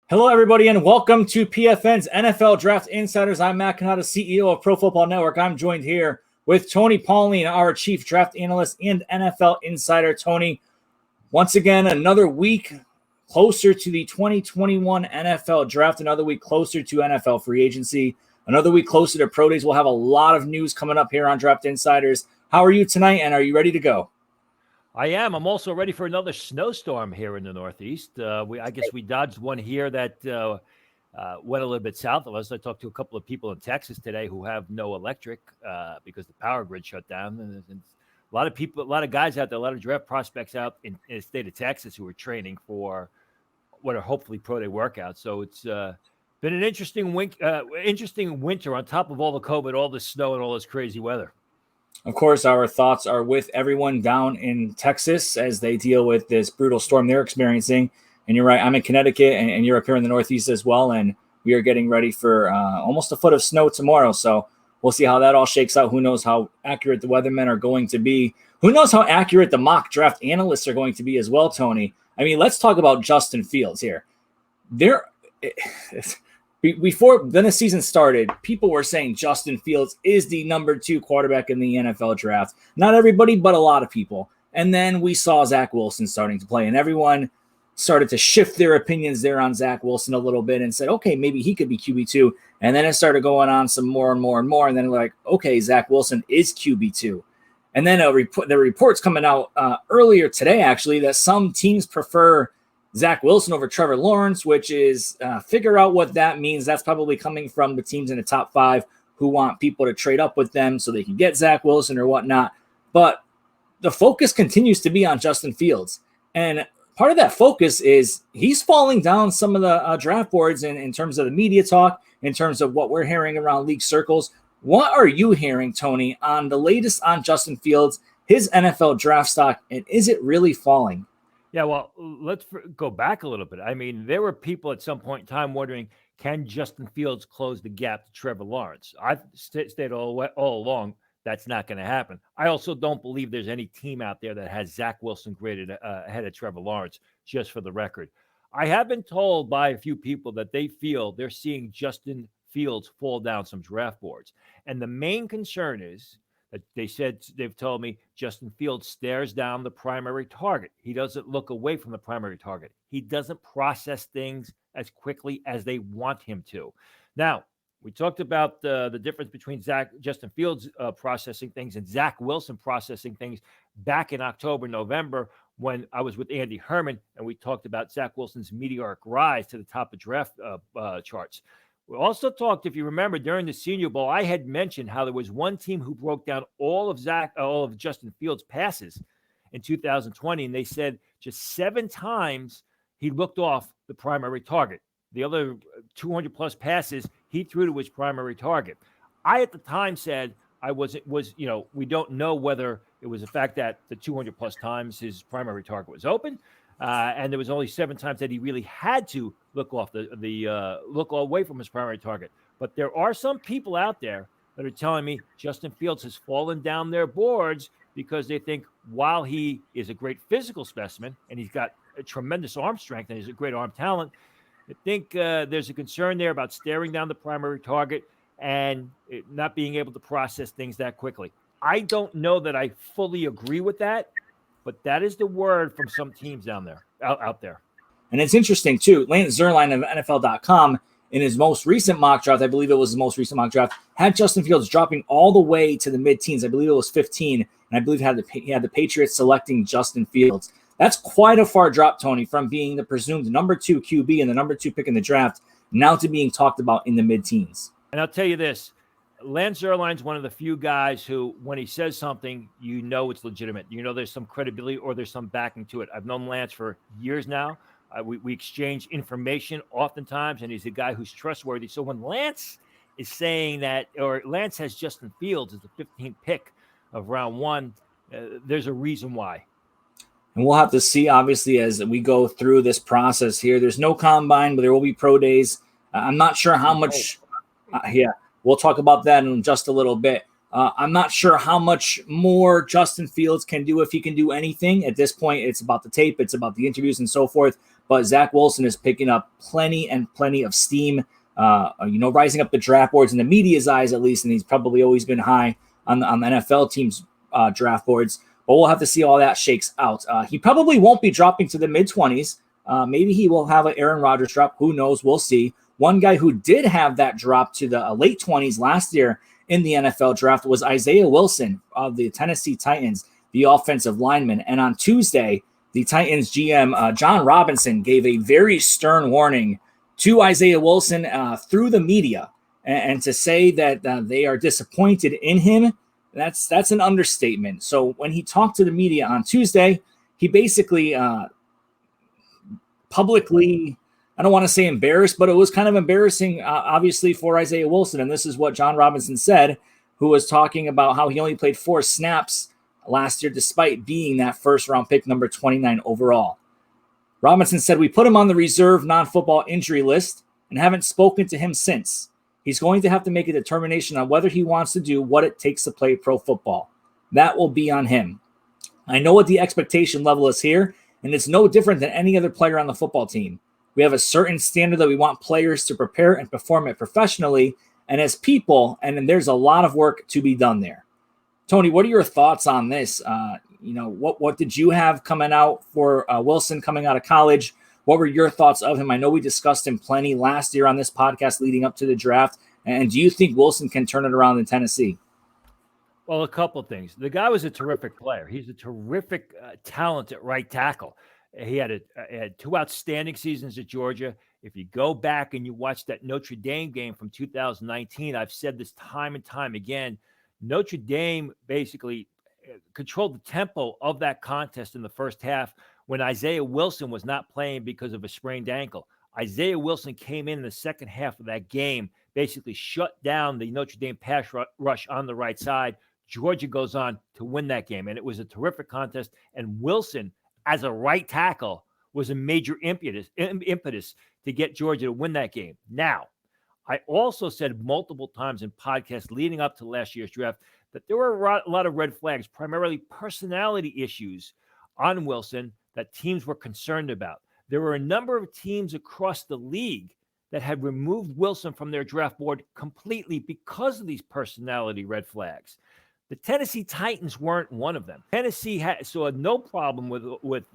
Hello, everybody, and welcome to PFN's NFL Draft Insiders. I'm Matt Canada, CEO of Pro Football Network. I'm joined here with Tony Pauline, our Chief Draft Analyst and NFL Insider. Tony, once again, another week closer to the 2021 NFL Draft, another week closer to NFL free agency, another week closer to Pro Days. We'll have a lot of news coming up here on Draft Insiders. How are you tonight, and are you ready to go? I am. I'm also ready for another snowstorm here in the Northeast. I guess we dodged one here that went a little bit south of us. I talked to a couple of people in Texas today who have no electric because the power grid shut down. And a lot of people, a lot of guys out there, a lot of draft prospects out in the state of Texas who are training for what are hopefully pro day workouts. So it's been an interesting winter on top of all the COVID, all the snow, and all this crazy weather. Of course, our thoughts are with everyone down in Texas as they deal with this brutal storm they're experiencing. And you're right, I'm in Connecticut, and you're up here in the Northeast as well. And we are getting ready for almost a foot of snow tomorrow. So we'll see how that all shakes out. Who knows how accurate the weathermen are going to be. Who knows how accurate the mock draft analysts are going to be as well, Tony. I mean, let's talk about Justin Fields here. Before the season started, people were saying Justin Fields is the number 2 quarterback in the NFL draft. Not everybody, but a lot of people. And then we saw Zach Wilson starting to play, and everyone started to shift their opinions there on Zach Wilson a little bit and said, okay, maybe he could be QB2. And then it started going on some more and more and more. And then we're like, okay, Zach Wilson is QB2. And then the reports coming out earlier today, actually, that some teams prefer Zach Wilson over Trevor Lawrence, which is figure out what that means. That's probably coming from the teams in the top 5 who want people to trade up with them so they can get Zach Wilson or whatnot. But the focus continues to be on Justin Fields. And part of that focus is he's falling down some of the draft boards in terms of the media talk, in terms of what we're hearing around league circles. What are you hearing, Tony, on the latest on Justin Fields, his NFL draft stock, and is it really falling? Yeah, well, let's go back a little bit. I mean, there were people at some point in time wondering, can Justin Fields close the gap to Trevor Lawrence? I've stated all along that's not going to happen. I also don't believe there's any team out there that has Zach Wilson graded ahead of Trevor Lawrence, just for the record. I have been told by a few people that they feel they're seeing Justin Fields fall down some draft boards. And the main concern is that they've told me Justin Fields stares down the primary target. He doesn't look away from the primary target. He doesn't process things as quickly as they want him to. Now, we talked about the difference between Justin Fields processing things and Zach Wilson processing things back in October, November, when I was with Andy Herman, and we talked about Zach Wilson's meteoric rise to the top of draft charts. We also talked, if you remember, during the Senior Bowl, I had mentioned how there was one team who broke down all of Justin Fields' passes in 2020, and they said just 7 times he looked off the primary target. The other 200-plus passes he threw to his primary target. I, at the time, said we don't know whether it was the fact that the 200-plus times his primary target was open, and there was only 7 times that he really had to look off look away from his primary target. But there are some people out there that are telling me Justin Fields has fallen down their boards because they think while he is a great physical specimen and he's got a tremendous arm strength and he's a great arm talent, I think there's a concern there about staring down the primary target and not being able to process things that quickly. I don't know that I fully agree with that, but that is the word from some teams out there. And it's interesting, too. Lance Zierlein of NFL.com, in his most recent mock draft, I believe it was his most recent mock draft, had Justin Fields dropping all the way to the mid-teens. I believe it was 15, and I believe he had the Patriots selecting Justin Fields. That's quite a far drop, Tony, from being the presumed number 2 QB and the number 2 pick in the draft now to being talked about in the mid-teens. And I'll tell you this. Lance Zierlein's one of the few guys who, when he says something, you know it's legitimate. You know there's some credibility or there's some backing to it. I've known Lance for years now. We exchange information oftentimes, and he's a guy who's trustworthy. So when Lance is saying that, or Lance has Justin Fields as the 15th pick of round 1, there's a reason why. And we'll have to see, obviously, as we go through this process here. There's no combine, but there will be pro days. I'm not sure how much. We'll talk about that in just a little bit. I'm not sure how much more Justin Fields can do, if he can do anything. At this point, it's about the tape, it's about the interviews and so forth. But Zach Wilson is picking up plenty of steam, rising up the draft boards in the media's eyes at least, and he's probably always been high on the NFL team's draft boards. But we'll have to see how all that shakes out. He probably won't be dropping to the mid-20s. Maybe he will have an Aaron Rodgers drop. Who knows? We'll see. One guy who did have that drop to the late 20s last year in the NFL draft was Isaiah Wilson of the Tennessee Titans, the offensive lineman. And on Tuesday, the Titans GM, John Robinson, gave a very stern warning to Isaiah Wilson through the media. And to say that they are disappointed in him, that's an understatement. So when he talked to the media on Tuesday, he basically publicly, I don't want to say embarrassed, but it was kind of embarrassing, obviously, for Isaiah Wilson. And this is what John Robinson said, who was talking about how he only played 4 snaps last year, despite being that first-round pick, number 29 overall. Robinson said, "We put him on the reserve non-football injury list and haven't spoken to him since. He's going to have to make a determination on whether he wants to do what it takes to play pro football. That will be on him. I know what the expectation level is here, and it's no different than any other player on the football team. We have a certain standard that we want players to prepare and perform at professionally and as people, and then there's a lot of work to be done there." Tony, what are your thoughts on this? What did you have coming out for Wilson coming out of college? What were your thoughts of him? I know we discussed him plenty last year on this podcast leading up to the draft. And do you think Wilson can turn it around in Tennessee? Well, a couple of things. The guy was a terrific player. He's a terrific talent at right tackle. He had 2 outstanding seasons at Georgia. If you go back and you watch that Notre Dame game from 2019, I've said this time and time again, Notre Dame basically controlled the tempo of that contest in the first half when Isaiah Wilson was not playing because of a sprained ankle. Isaiah Wilson came in the second half of that game, basically shut down the Notre Dame pass rush on the right side. Georgia goes on to win that game, and it was a terrific contest. And Wilson, as a right tackle, was a major impetus to get Georgia to win that game. Now, I also said multiple times in podcasts leading up to last year's draft that there were a lot of red flags, primarily personality issues on Wilson that teams were concerned about. There were a number of teams across the league that had removed Wilson from their draft board completely because of these personality red flags. The Tennessee Titans weren't one of them. Tennessee saw no problem with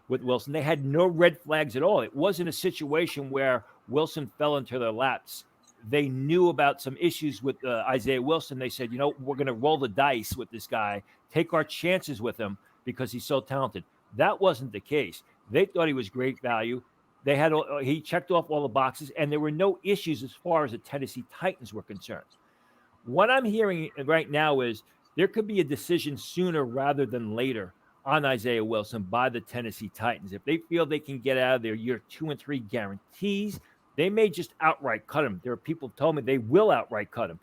Wilson. They had no red flags at all. It wasn't a situation where Wilson fell into their laps. They knew about some issues with Isaiah Wilson. They said, we're going to roll the dice with this guy, take our chances with him because he's so talented. That wasn't the case. They thought he was great value. He checked off all the boxes, and there were no issues as far as the Tennessee Titans were concerned. What I'm hearing right now is there could be a decision sooner rather than later on Isaiah Wilson by the Tennessee Titans. If they feel they can get out of their year 2 and 3 guarantees, they may just outright cut him. There are people who told me they will outright cut him.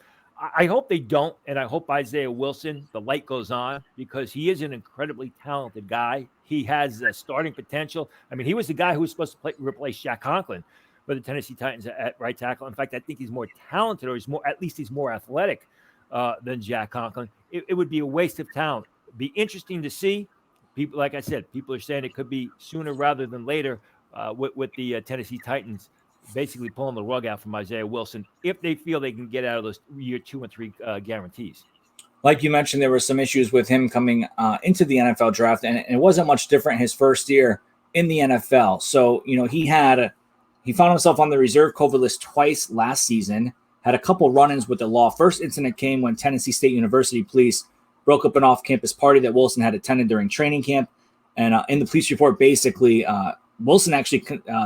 I hope they don't, and I hope Isaiah Wilson, the light goes on, because he is an incredibly talented guy. He has starting potential. I mean, he was the guy who was supposed to replace Jack Conklin for the Tennessee Titans at right tackle. In fact, I think he's more talented, or he's more athletic than Jack Conklin. It would be a waste of talent. It'd be interesting to see. People, like I said, people are saying it could be sooner rather than later with the Tennessee Titans basically pulling the rug out from Isaiah Wilson if they feel they can get out of those year 2 and 3 guarantees. Like you mentioned, there were some issues with him coming into the NFL draft, and it wasn't much different his first year in the NFL. So, he found himself on the reserve COVID list twice last season, had a couple run-ins with the law. First incident came when Tennessee State University police broke up an off-campus party that Wilson had attended during training camp. And in the police report, basically, Wilson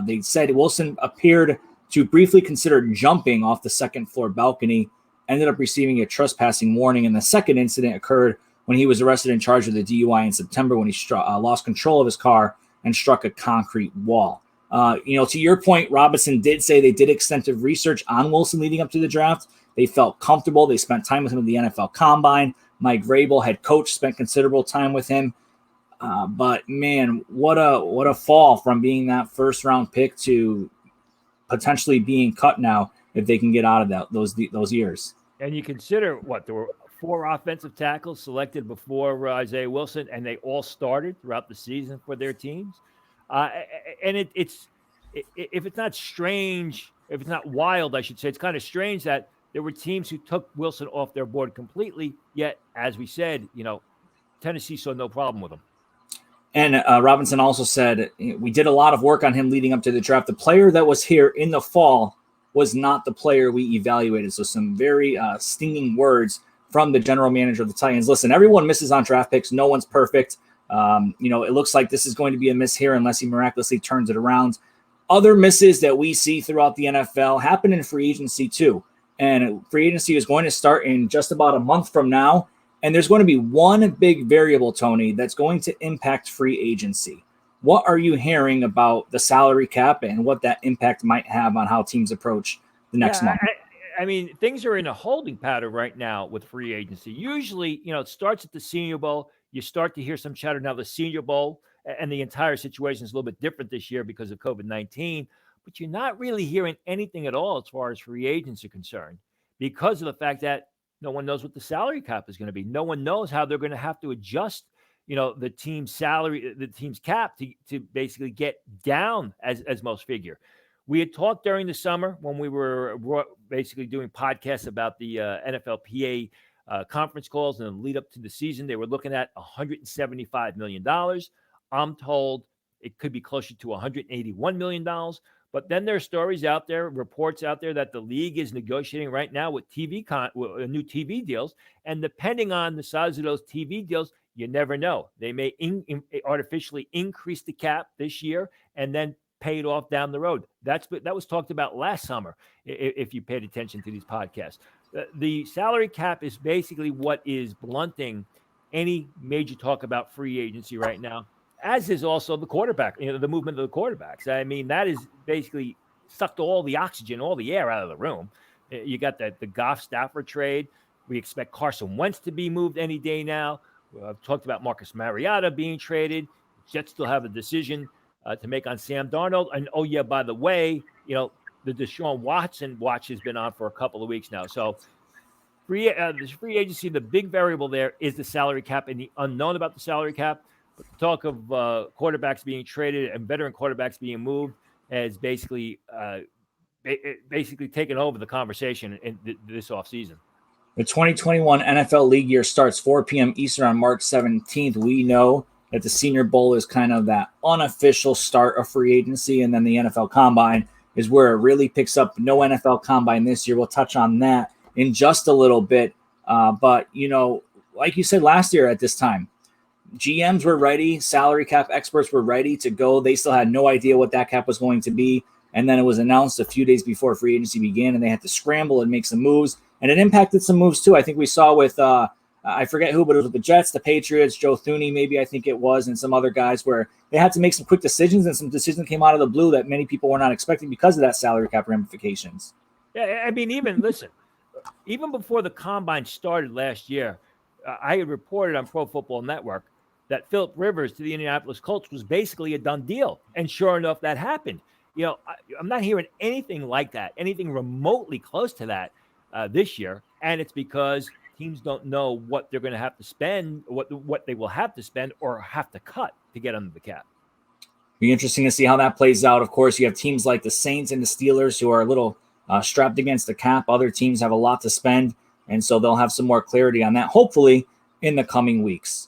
they said Wilson appeared to briefly consider jumping off the second floor balcony, ended up receiving a trespassing warning. And the second incident occurred when he was arrested and charged with a DUI in September when he lost control of his car and struck a concrete wall. To your point, Robinson did say they did extensive research on Wilson leading up to the draft. They felt comfortable. They spent time with him at the NFL Combine. Mike Vrabel, head coach, spent considerable time with him. But man, what a fall from being that first round pick to potentially being cut now if they can get out of those years. And you consider there were 4 offensive tackles selected before Isaiah Wilson, and they all started throughout the season for their teams. And if it's not strange, if it's not wild, I should say, it's kind of strange that there were teams who took Wilson off their board completely. Yet, as we said, Tennessee saw no problem with him. And Robinson also said, we did a lot of work on him leading up to the draft. The player that was here in the fall was not the player we evaluated. So some very stinging words from the general manager of the Titans. Listen, everyone misses on draft picks. No one's perfect. It looks like this is going to be a miss here unless he miraculously turns it around. Other misses that we see throughout the NFL happen in free agency too. And free agency is going to start in just about a month from now. And there's going to be one big variable, Tony, that's going to impact free agency. What are you hearing about the salary cap and what that impact might have on how teams approach the next month? I mean, things are in a holding pattern right now with free agency. Usually, it starts at the Senior Bowl. You start to hear some chatter now. The Senior Bowl and the entire situation is a little bit different this year because of COVID-19. But you're not really hearing anything at all as far as free agents are concerned because of the fact that no one knows what the salary cap is going to be. No one knows how they're going to have to adjust, the team's salary, the team's cap to basically get down as most figure. We had talked during the summer when we were basically doing podcasts about the NFLPA conference calls and the lead up to the season. They were looking at $175 million. I'm told it could be closer to $181 million. But then there are stories out there, reports out there that the league is negotiating right now with new TV deals. And depending on the size of those TV deals, you never know. They may artificially increase the cap this year and then pay it off down the road. That was talked about last summer, if you paid attention to these podcasts. The salary cap is basically what is blunting any major talk about free agency right now, as is also the quarterback, the movement of the quarterbacks. I mean, that is basically sucked all the oxygen, all the air out of the room. You got the Goff-Stafford trade. We expect Carson Wentz to be moved any day now. I've talked about Marcus Mariota being traded. Jets still have a decision to make on Sam Darnold. And, oh, yeah, by the way, the Deshaun Watson watch has been on for a couple of weeks now. So free agency, the big variable there is the salary cap and the unknown about the salary cap. But the talk of quarterbacks being traded and veteran quarterbacks being moved has basically taken over the conversation in this offseason. The 2021 NFL League year starts 4 p.m. Eastern on March 17th. We know that the Senior Bowl is kind of that unofficial start of free agency, and then the NFL Combine is where it really picks up. No NFL Combine this year. We'll touch on that in just a little bit. But, like you said last year at this time, GMs were ready. Salary cap experts were ready to go. They still had no idea what that cap was going to be. And then it was announced a few days before free agency began, and they had to scramble and make some moves. And it impacted some moves, too. I think we saw with, I forget who, but it was with the Jets, the Patriots, Joe Thuney, maybe I think it was, and some other guys where they had to make some quick decisions, and some decisions came out of the blue that many people were not expecting because of that salary cap ramifications. Yeah, I mean, even before the Combine started last year, I had reported on Pro Football Network that Phillip Rivers to the Indianapolis Colts was basically a done deal. And sure enough, that happened. I'm not hearing anything like that, anything remotely close to that this year. And it's because teams don't know what they're going to have to spend, what they will have to spend or have to cut to get under the cap. Be interesting to see how that plays out. Of course, you have teams like the Saints and the Steelers who are a little strapped against the cap. Other teams have a lot to spend, and so they'll have some more clarity on that, hopefully, in the coming weeks.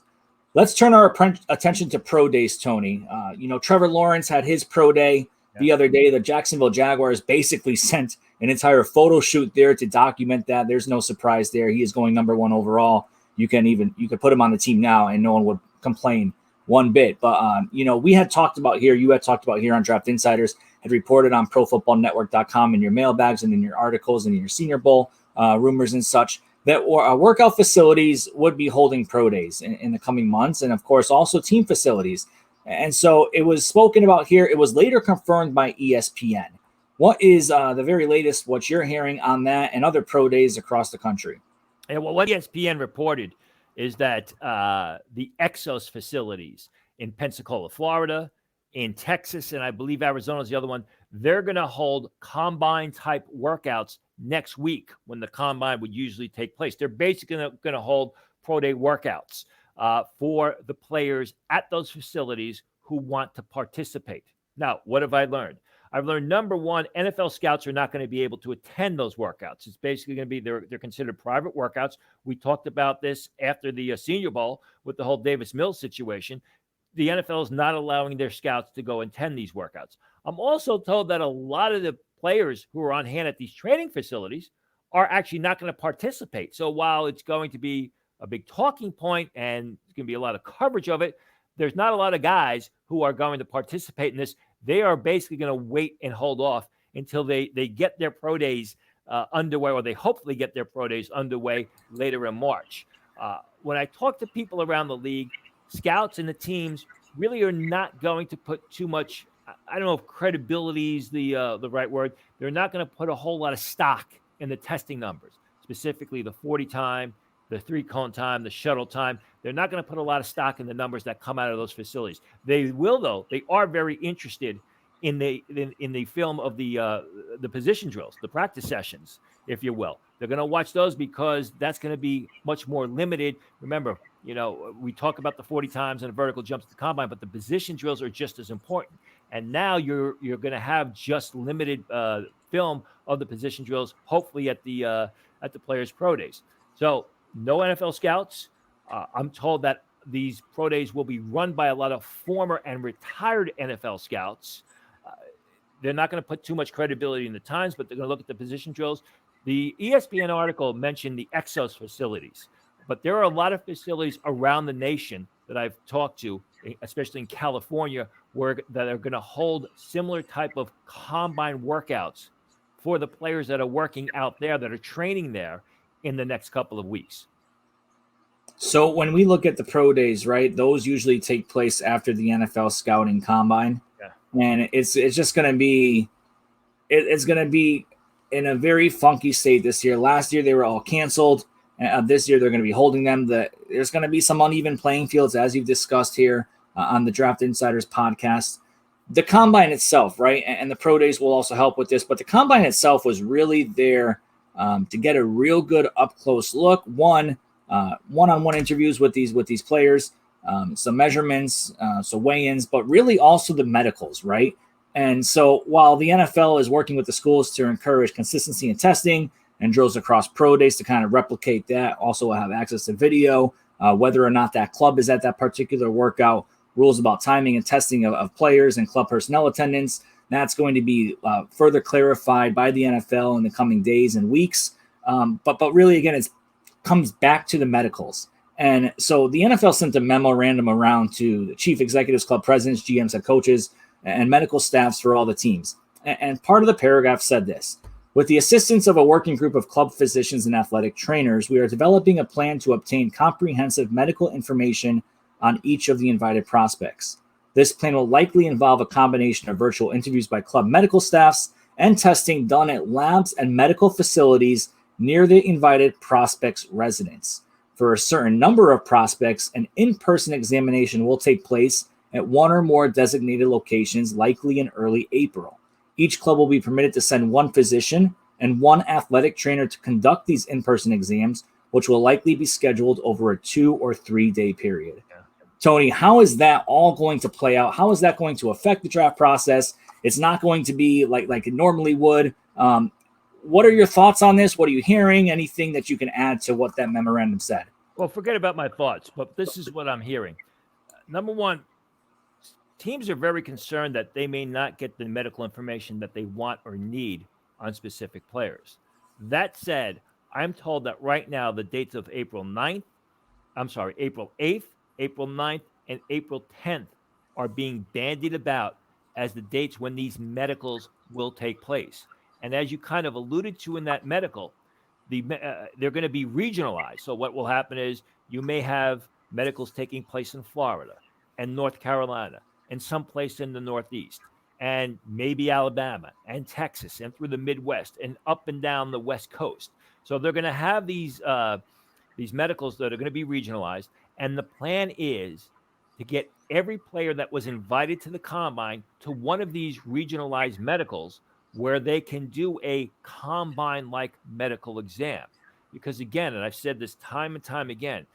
Let's turn our attention to pro days, Tony. Trevor Lawrence had his pro day the other day. The Jacksonville Jaguars basically sent an entire photo shoot there to document that. There's no surprise there. He is going number 1 overall. You could put him on the team now and no one would complain one bit. But, we had talked about here, you had talked about here on Draft Insiders, had reported on ProFootballNetwork.com in your mailbags and in your articles and in your Senior Bowl rumors and such, that workout facilities would be holding pro days in the coming months. And, of course, also team facilities. And so it was spoken about here. It was later confirmed by ESPN. What is the very latest, what you're hearing on that and other pro days across the country? Yeah, well, what ESPN reported is that the Exos facilities in Pensacola, Florida, in Texas, and I believe Arizona is the other one. They're going to hold combine-type workouts next week when the combine would usually take place. They're basically going to hold pro day workouts for the players at those facilities who want to participate. Now, what have I learned? I've learned, number one, NFL scouts are not going to be able to attend those workouts. It's basically going to be, they're considered private workouts. We talked about this after the Senior Bowl with the whole Davis Mills situation. The NFL is not allowing their scouts to go attend these workouts. I'm also told that a lot of the players who are on hand at these training facilities are actually not going to participate. So while it's going to be a big talking point and there's going to be a lot of coverage of it, there's not a lot of guys who are going to participate in this. They are basically going to wait and hold off until they get their pro days underway, or they hopefully get their pro days underway later in March. When I talk to people around the league, scouts and the teams really are not going to put too much, I don't know if credibility is the right word. They're not going to put a whole lot of stock in the testing numbers, specifically the 40 time, the 3-cone time, the shuttle time. They're not going to put a lot of stock in the numbers that come out of those facilities. They will, though. They are very interested in the film of the position drills, the practice sessions, if you will. They're going to watch those because that's going to be much more limited. Remember, we talk about the 40 times and the vertical jumps at the combine, but the position drills are just as important. And now you're going to have just limited film of the position drills, hopefully at the players' pro days. So no NFL scouts. I'm told that these pro days will be run by a lot of former and retired NFL scouts. They're not going to put too much credibility in the times, but they're going to look at the position drills. The ESPN article mentioned the Exos facilities, but there are a lot of facilities around the nation that I've talked to, especially in California, that are going to hold similar type of combine workouts for the players that are working out there, that are training there in the next couple of weeks. So when we look at the pro days, right, those usually take place after the NFL scouting combine. Yeah. And it's just going to be, it's going to be in a very funky state this year. Last year, they were all canceled. This year, they're going to be holding them. There's going to be some uneven playing fields, as you've discussed here on the Draft Insiders podcast. The combine itself, right, and the pro days will also help with this, but the combine itself was really there to get a real good up-close look. One-on-one interviews with these players, some measurements, some weigh-ins, but really also the medicals, right? And so while the NFL is working with the schools to encourage consistency in testing and drills across pro days to kind of replicate that, also have access to video, whether or not that club is at that particular workout, rules about timing and testing of players and club personnel attendance, that's going to be further clarified by the NFL in the coming days and weeks. But really, again, it comes back to the medicals. And so the NFL sent a memorandum around to the chief executives, club presidents, GMs, head coaches, and medical staffs for all the teams. And part of the paragraph said this: with the assistance of a working group of club physicians and athletic trainers, we are developing a plan to obtain comprehensive medical information on each of the invited prospects. This plan will likely involve a combination of virtual interviews by club medical staffs and testing done at labs and medical facilities near the invited prospects' residence. For a certain number of prospects, an in-person examination will take place at one or more designated locations, likely in early April. Each club will be permitted to send one physician and one athletic trainer to conduct these in-person exams, which will likely be scheduled over a 2 or 3 day period. Tony, how is that all going to play out? How is that going to affect the draft process? It's not going to be like it normally would. What are your thoughts on this? What are you hearing? Anything that you can add to what that memorandum said? Well, forget about my thoughts, but this is what I'm hearing. Number one, teams are very concerned that they may not get the medical information that they want or need on specific players. That said, I'm told that right now the dates of April 8th, April 9th, and April 10th are being bandied about as the dates when these medicals will take place. And as you kind of alluded to in that medical, they're going to be regionalized. So what will happen is you may have medicals taking place in Florida and North Carolina and someplace in the Northeast and maybe Alabama and Texas and through the Midwest and up and down the West Coast. So they're going to have these medicals that are going to be regionalized. And the plan is to get every player that was invited to the combine to one of these regionalized medicals where they can do a combine-like medical exam. Because again, and I've said this time and time again,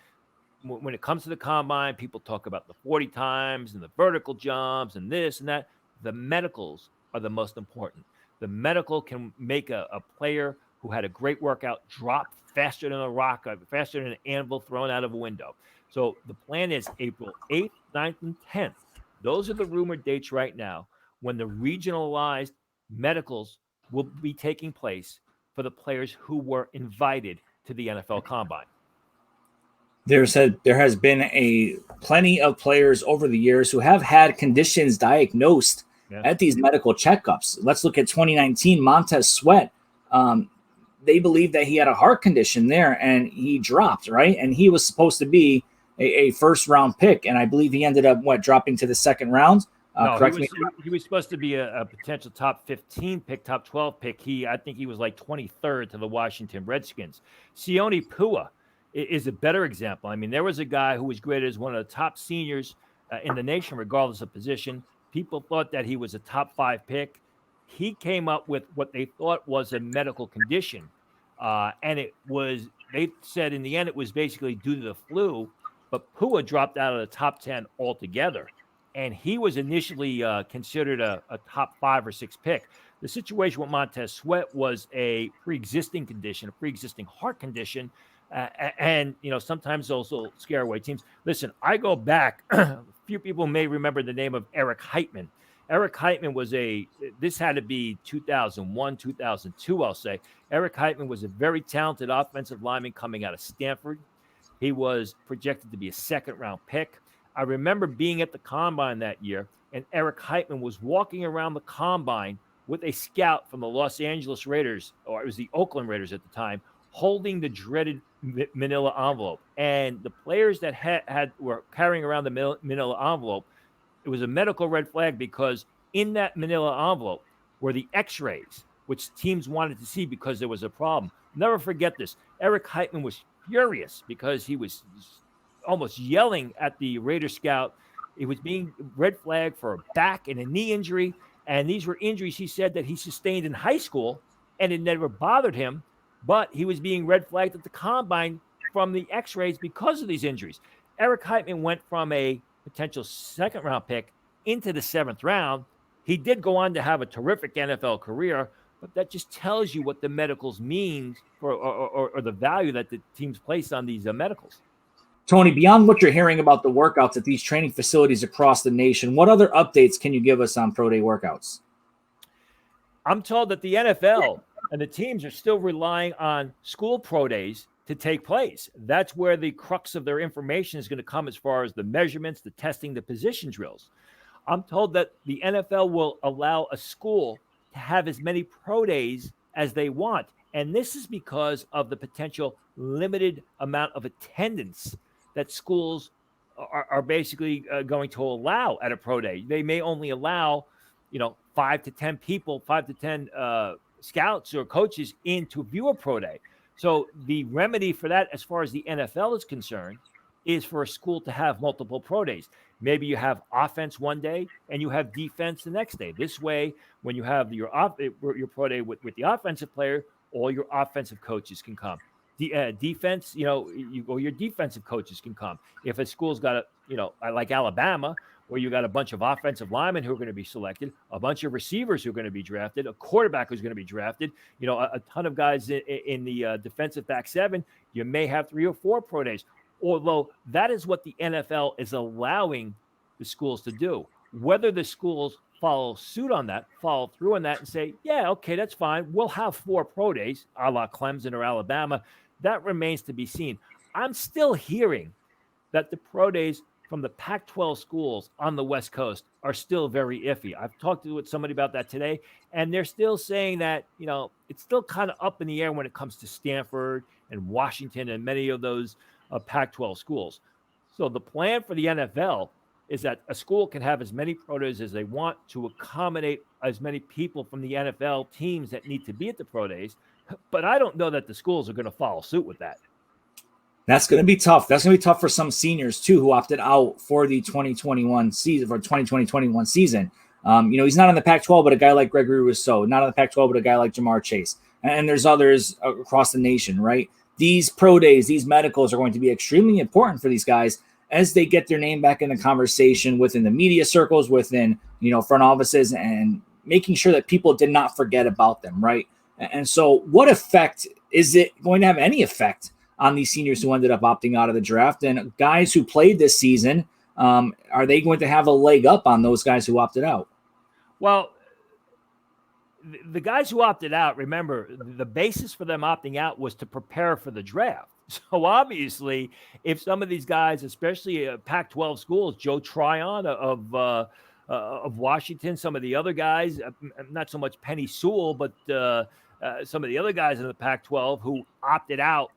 when it comes to the combine, people talk about the 40 times and the vertical jumps and this and that. The medicals are the most important. The medical can make a player who had a great workout drop faster than a rock, faster than an anvil thrown out of a window. So the plan is April 8th, 9th, and 10th. Those are the rumored dates right now when the regionalized medicals will be taking place for the players who were invited to the NFL Combine. There has been a plenty of players over the years who have had conditions diagnosed at these medical checkups. Let's look at 2019, Montez Sweat. They believe that he had a heart condition there and he dropped, right? And he was supposed to be a first round pick. And I believe he ended up dropping to the second round. No, he was supposed to be a potential top 15 pick, top 12 pick. I think he was like 23rd to the Washington Redskins. Sione Pua is a better example. I mean, there was a guy who was graded as one of the top seniors in the nation, regardless of position. People thought that he was a top 5 pick. He came up with what they thought was a medical condition. And they said in the end, it was basically due to the flu, but Pua dropped out of the top 10 altogether. And he was initially considered a top 5 or 6 pick. The situation with Montez Sweat was a pre-existing condition, a pre-existing heart condition. And, sometimes those will scare away teams. Listen, I go back. A few people may remember the name of Eric Heightman. Eric Heightman this had to be 2001, 2002, I'll say. Eric Heightman was a very talented offensive lineman coming out of Stanford. He was projected to be a second-round pick. I remember being at the combine that year, and Eric Heightman was walking around the combine with a scout from the Los Angeles Raiders, or it was the Oakland Raiders at the time, holding the dreaded manila envelope. And the players that were carrying around the manila envelope, it was a medical red flag because in that manila envelope were the x-rays, which teams wanted to see because there was a problem. Never forget this. Eric Heightman was furious because he was almost yelling at the Raider scout. It was being red flagged for a back and a knee injury. And these were injuries he said that he sustained in high school and it never bothered him. But he was being red flagged at the combine from the x-rays because of these injuries. Eric Heightman went from a potential second-round pick into the 7th round. He did go on to have a terrific NFL career, but that just tells you what the medicals mean for, or the value that the teams place on these medicals. Tony, beyond what you're hearing about the workouts at these training facilities across the nation, what other updates can you give us on pro day workouts? I'm told that the NFL and the teams are still relying on school pro days to take place. That's where the crux of their information is going to come as far as the measurements, the testing, the position drills. I'm told that the NFL will allow a school to have as many pro days as they want. And this is because of the potential limited amount of attendance that schools are basically going to allow at a pro day. They may only allow, 5 to 10 people, 5 to 10 scouts or coaches in to view a pro day. So the remedy for that, as far as the NFL is concerned, is for a school to have multiple pro days. Maybe you have offense one day and you have defense the next day. This way, when you have your pro day with the offensive player, all your offensive coaches can come. Defense, your defensive coaches can come. If a school's got like Alabama, where you got a bunch of offensive linemen who are going to be selected, a bunch of receivers who are going to be drafted, a quarterback who's going to be drafted, a ton of guys in the defensive back 7, you may have 3 or 4 pro days. Although that is what the NFL is allowing the schools to do. Whether the schools follow suit on that, follow through on that and say, yeah, okay, that's fine. We'll have 4 pro days, a la Clemson or Alabama. That remains to be seen. I'm still hearing that the pro days from the Pac-12 schools on the West Coast are still very iffy. I've talked with somebody about that today, and they're still saying that, it's still kind of up in the air when it comes to Stanford and Washington and many of those Pac-12 schools. So the plan for the NFL is that a school can have as many pro days as they want to accommodate as many people from the NFL teams that need to be at the pro days. But I don't know that the schools are going to follow suit with that. That's going to be tough. That's going to be tough for some seniors too, who opted out for the 2021 season, for 2020-21 season. He's not on the Pac-12, but a guy like Gregory Rousseau, not on the Pac-12, but a guy like Jamar Chase. And there's others across the nation, right? These pro days, these medicals are going to be extremely important for these guys as they get their name back in the conversation within the media circles, within, front offices, and making sure that people did not forget about them, right? And so what effect is it going to have, any effect on these seniors who ended up opting out of the draft? And guys who played this season, are they going to have a leg up on those guys who opted out? Well, the guys who opted out, remember, the basis for them opting out was to prepare for the draft. So obviously, if some of these guys, especially Pac-12 schools, Joe Tryon of Washington, some of the other guys, not so much Penny Sewell, but some of the other guys in the Pac-12 who opted out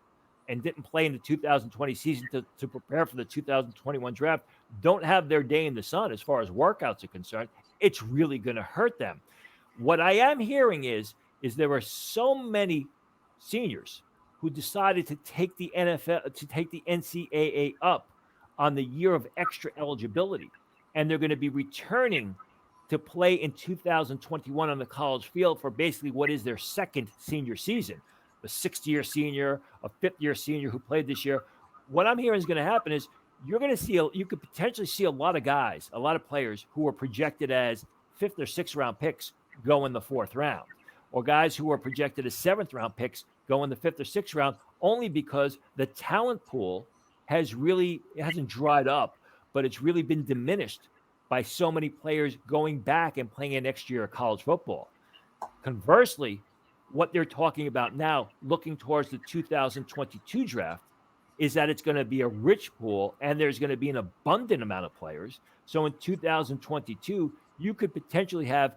and didn't play in the 2020 season to prepare for the 2021 draft, don't have their day in the sun as far as workouts are concerned, it's really going to hurt them. What I am hearing is there are so many seniors who decided to take the NCAA up on the year of extra eligibility, and they're going to be returning to play in 2021 on the college field for basically what is their second senior season. A sixth-year senior, a fifth-year senior who played this year. What I'm hearing is going to happen is you could potentially see a lot of guys, a lot of players who are projected as fifth or sixth round picks go in the fourth round, or guys who are projected as seventh round picks go in the fifth or sixth round, only because the talent pool hasn't dried up, but it's really been diminished by so many players going back and playing in next year of college football. Conversely, what they're talking about now, looking towards the 2022 draft, is that it's going to be a rich pool and there's going to be an abundant amount of players. So in 2022, you could potentially have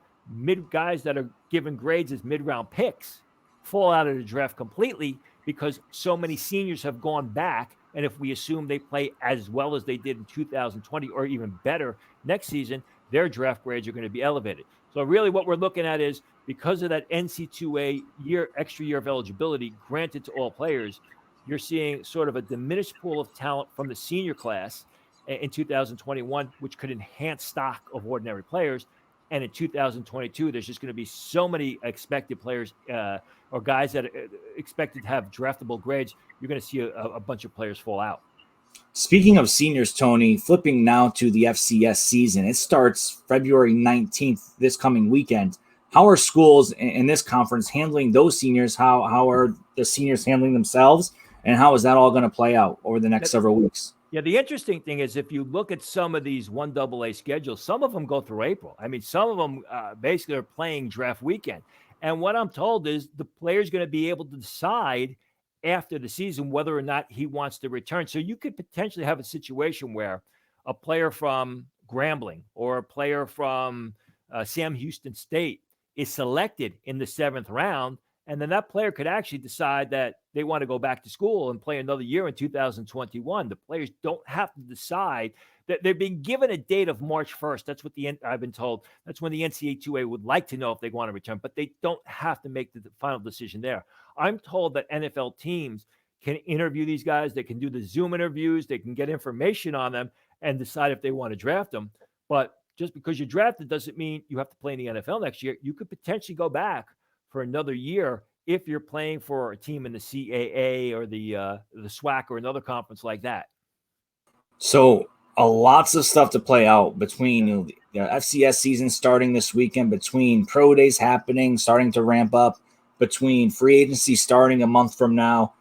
guys that are given grades as mid-round picks fall out of the draft completely because so many seniors have gone back. And if we assume they play as well as they did in 2020 or even better next season, their draft grades are going to be elevated. So really what we're looking at is, because of that NC2A extra year of eligibility granted to all players, you're seeing sort of a diminished pool of talent from the senior class in 2021, which could enhance stock of ordinary players. And in 2022, there's just going to be so many expected players or guys that are expected to have draftable grades. You're going to see a bunch of players fall out. Speaking of seniors, Tony, flipping now to the FCS season, it starts February 19th this coming weekend. How are schools in this conference handling those seniors? How are the seniors handling themselves? And how is that all going to play out over the next several weeks? Yeah, the interesting thing is, if you look at some of these 1AA schedules, some of them go through April. I mean, some of them basically are playing draft weekend. And what I'm told is the player's going to be able to decide after the season whether or not he wants to return. So you could potentially have a situation where a player from Grambling or a player from Sam Houston State is selected in the 7th round, and then that player could actually decide that they want to go back to school and play another year in 2021. The players don't have to decide. That they're being given a date of March 1st. That's what I've been told. That's when the NCAA would like to know if they want to return, but they don't have to make the final decision there. I'm told that NFL teams can interview these guys. They can do the Zoom interviews. They can get information on them and decide if they want to draft them. But just because you're drafted doesn't mean you have to play in the NFL next year. You could potentially go back for another year if you're playing for a team in the CAA or the SWAC or another conference like that. So lots of stuff to play out between the FCS season starting this weekend, between pro days happening, starting to ramp up, between free agency starting a month from now.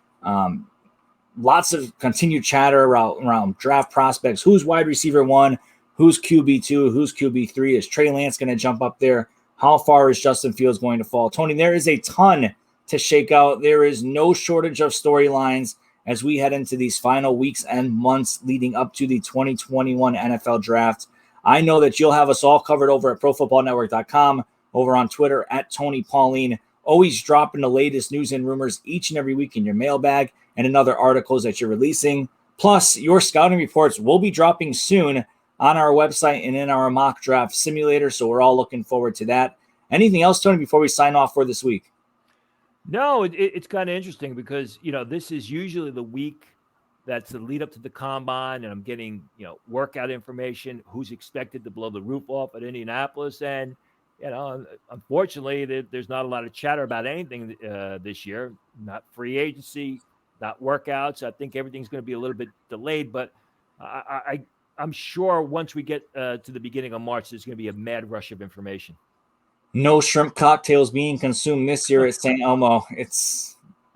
Lots of continued chatter around draft prospects. Who's wide receiver 1? Who's QB2? Who's QB3? Is Trey Lance going to jump up there? How far is Justin Fields going to fall? Tony, there is a ton to shake out. There is no shortage of storylines as we head into these final weeks and months leading up to the 2021 NFL Draft. I know that you'll have us all covered over at ProFootballNetwork.com, over on Twitter at Tony Pauline, always dropping the latest news and rumors each and every week in your mailbag and in other articles that you're releasing. Plus, your scouting reports will be dropping soon on our website and in our mock draft simulator, so we're all looking forward to that. Anything else, Tony, before we sign off for this week? No, it's kind of interesting because, this is usually the week that's the lead up to the combine, and I'm getting, workout information, who's expected to blow the roof off at Indianapolis. And, unfortunately, there's not a lot of chatter about anything this year, not free agency, not workouts. I think everything's going to be a little bit delayed, but I'm sure once we get to the beginning of March, there's going to be a mad rush of information. No shrimp cocktails being consumed this year at St. Elmo.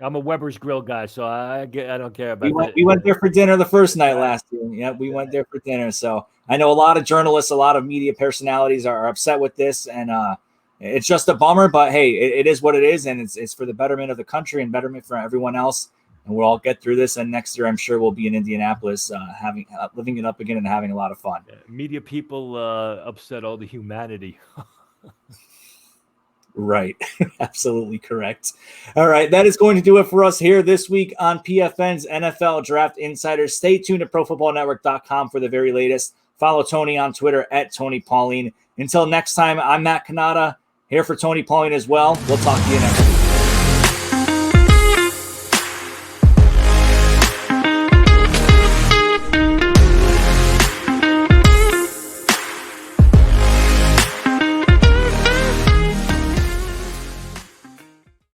I'm a Weber's Grill guy, so I don't care about that. We went there for dinner the first night last year. Yeah, we went there for dinner. So I know a lot of journalists, a lot of media personalities are upset with this, and it's just a bummer. But hey, it is what it is, and it's for the betterment of the country and betterment for everyone else. And we'll all get through this. And next year, I'm sure we'll be in Indianapolis, living it up again and having a lot of fun. Media people upset all the humanity. Right. Absolutely correct. All right. That is going to do it for us here this week on PFN's NFL Draft Insiders. Stay tuned to ProFootballNetwork.com for the very latest. Follow Tony on Twitter at Tony Pauline. Until next time, I'm Matt Canada here for Tony Pauline as well. We'll talk to you next week.